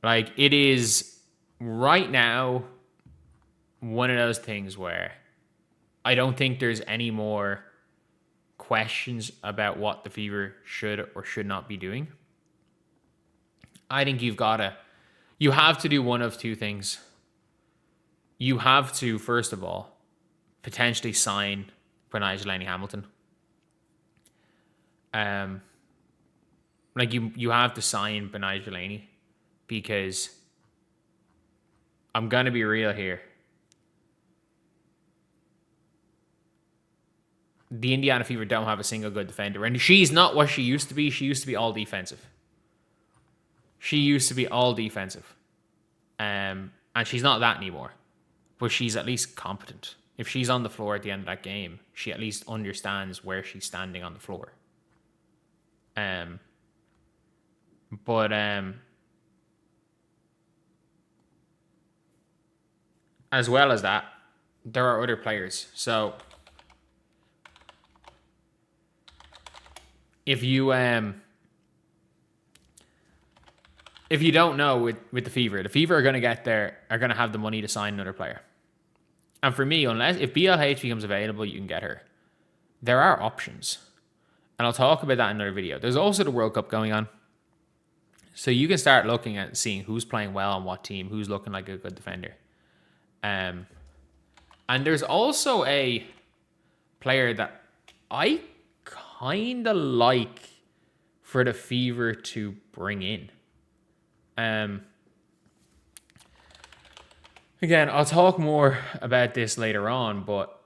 Like, it is right now one of those things where I don't think there's any more questions about what the Fever should or should not be doing. I think you have to do one of two things. You have to, first of all, potentially sign Breanna Delaney Hamilton. Like you have to sign Breanna Delaney, because I'm gonna be real here. The Indiana Fever don't have a single good defender, and she's not what she used to be. She used to be all defensive. And she's not that anymore. But she's at least competent. If she's on the floor at the end of that game, she at least understands where she's standing on the floor. But as well as that, there are other players. So if you don't know with the Fever are going to have the money to sign another player. And for me, if BLH becomes available, you can get her. There are options. And I'll talk about that in another video. There's also the World Cup going on. So you can start looking at seeing who's playing well on what team, who's looking like a good defender. And there's also a player that I kind of like for the Fever to bring in. Again, I'll talk more about this later on, but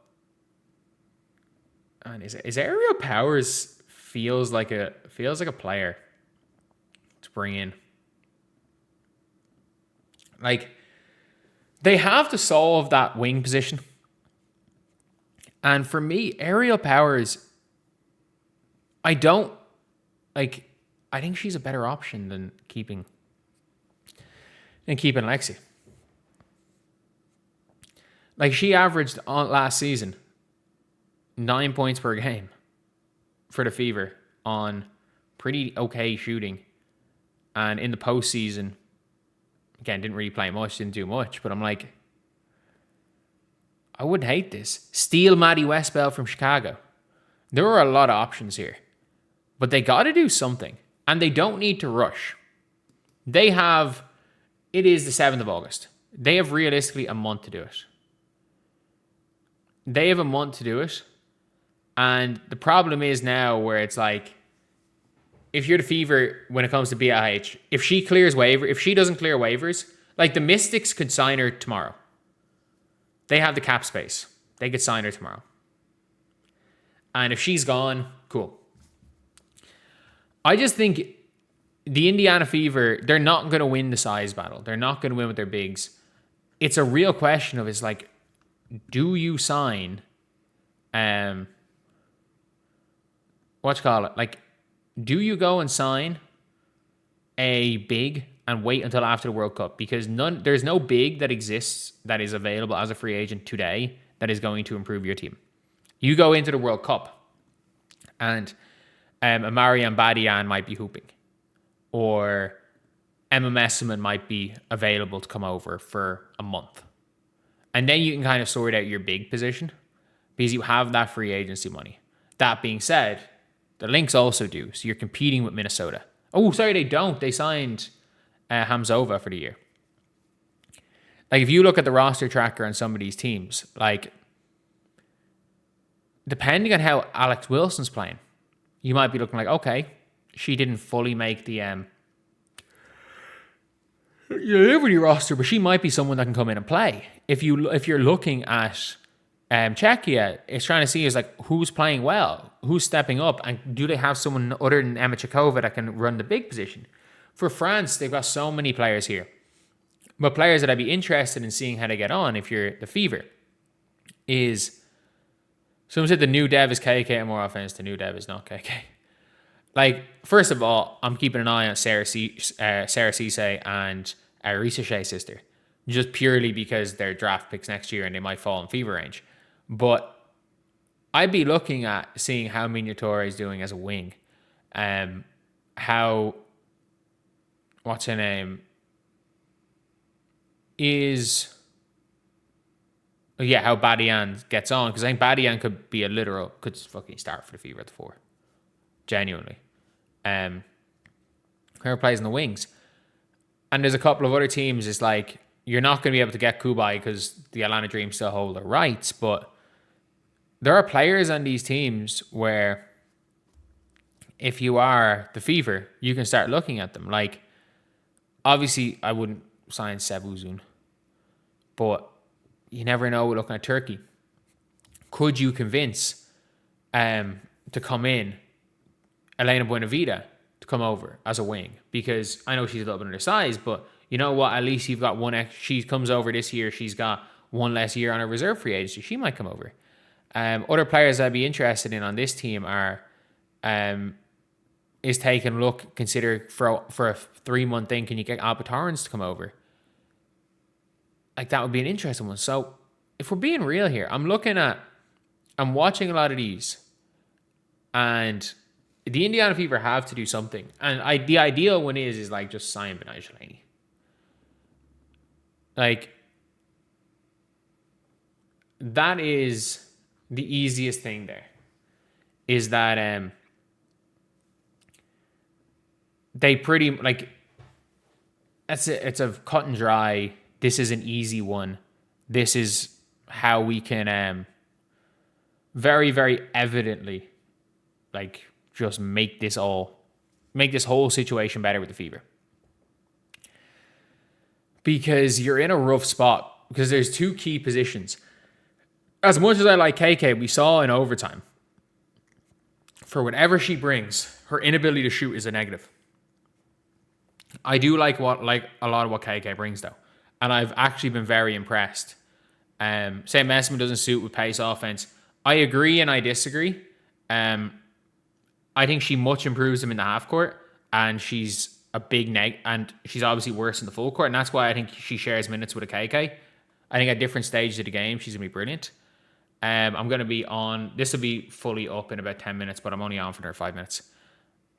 is Aerial Powers feels like a player to bring in. Like, they have to solve that wing position. And for me, Aerial Powers, I think she's a better option than keeping Lexi. Like, she averaged on last season 9 points per game for the Fever on pretty okay shooting. And in the postseason, again, didn't really play much, didn't do much, but I'm like, I wouldn't hate this. Steal Maddie Westbell from Chicago. There are a lot of options here, but they got to do something, and they don't need to rush. It is the 7th of August. They have realistically a month to do it. And the problem is now where it's like, if you're the Fever when it comes to BLH, if she doesn't clear waivers, like the Mystics could sign her tomorrow. They have the cap space. They could sign her tomorrow. And if she's gone, cool. I just think the Indiana Fever, they're not going to win the size battle. They're not going to win with their bigs. It's a real question of, do you sign, do you go and sign a big and wait until after the World Cup? Because there's no big that exists that is available as a free agent today that is going to improve your team. You go into the World Cup and Amarian Badian might be hooping, or Emma Messiman might be available to come over for a month. And then you can kind of sort out your big position because you have that free agency money. That being said, the Lynx also do. So you're competing with Minnesota. Oh, sorry, they don't. They signed Hamzova for the year. Like, if you look at the roster tracker on some of these teams, like, depending on how Alex Wilson's playing, you might be looking like, okay, she didn't fully make the Liberty roster, but she might be someone that can come in and play. If you're looking at Czechia, it's trying to see who's playing well, who's stepping up, and do they have someone other than Emma Chikova that can run the big position? For France, they've got so many players here. But players that I'd be interested in seeing how they get on if you're the Fever is, someone said the new dev is KK and more offense, the new dev is not KK. Like, first of all, I'm keeping an eye on Sarah Cisse and Risa Shea's sister, just purely because they're draft picks next year and they might fall in Fever range. But I'd be looking at seeing how Miniatore is doing as a wing. What's her name? is, how Badian gets on. Because I think Badian could be could fucking start for the Fever at the 4. Genuinely. Whoever plays in the wings. And there's a couple of other teams, it's like, you're not going to be able to get Kubai because the Atlanta Dream still hold their rights. But there are players on these teams where if you are the Fever, you can start looking at them. Like, obviously, I wouldn't sign Sevuzun, but you never know looking at Turkey. Could you convince to come in Elena Buenavida to come over as a wing? Because I know she's a little bit undersized, but you know what? At least you've got one. She comes over this year. She's got one less year on her reserve free agency. She might come over. Other players I'd be interested in on this team are is taking a look, consider for a 3-month thing, can you get Alba Torrens to come over? Like, that would be an interesting one. So if we're being real here, I'm watching a lot of these, and the Indiana Fever have to do something. And the ideal one is like just sign Benai Shalani. Like, that is the easiest thing there. Is that they pretty, like, it's a cut and dry, this is an easy one. This is how we can very, very evidently, like, just make this whole situation better with the Fever. Because you're in a rough spot, because there's 2 key positions. As much as I like KK, we saw in overtime, for whatever she brings, her inability to shoot is a negative. I do like a lot of what KK brings, though. And I've actually been very impressed. Sam Messman doesn't suit with pace offense. I agree and I disagree. I think she much improves him in the half court, and she's a big and she's obviously worse in the full court, and that's why I think she shares minutes with a KK. I think at different stages of the game, she's going to be brilliant. I'm going to be on, this will be fully up in about 10 minutes, but I'm only on for another 5 minutes.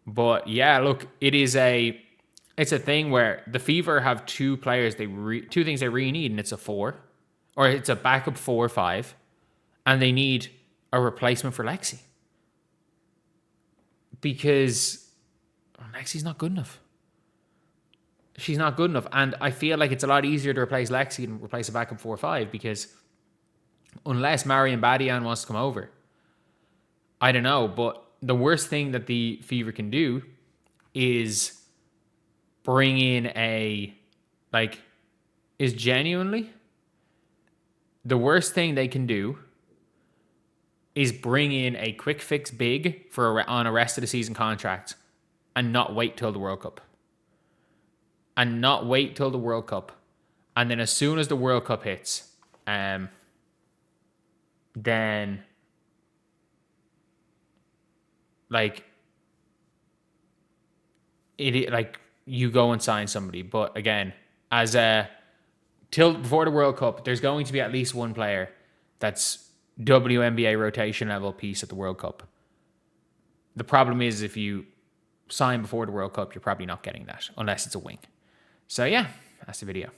But yeah, look, it's a thing where the Fever have 2 players, 2 things they really need, and it's a 4, or it's a backup 4 or 5, and they need a replacement for Lexi. Because Lexi's not good enough. She's not good enough. And I feel like it's a lot easier to replace Lexi than replace a backup 4 or 5, because unless Marion Badian wants to come over, I don't know. But the worst thing that the Fever can do is bring in genuinely, the worst thing they can do is bring in a quick fix big on a rest of the season contract and not wait till the World Cup. And then as soon as the World Cup hits, then you go and sign somebody. But again, till before the World Cup, there's going to be at least one player that's WNBA rotation level piece at the World Cup. The problem is, if you sign before the World Cup, you're probably not getting that unless it's a wing. So yeah, that's the video.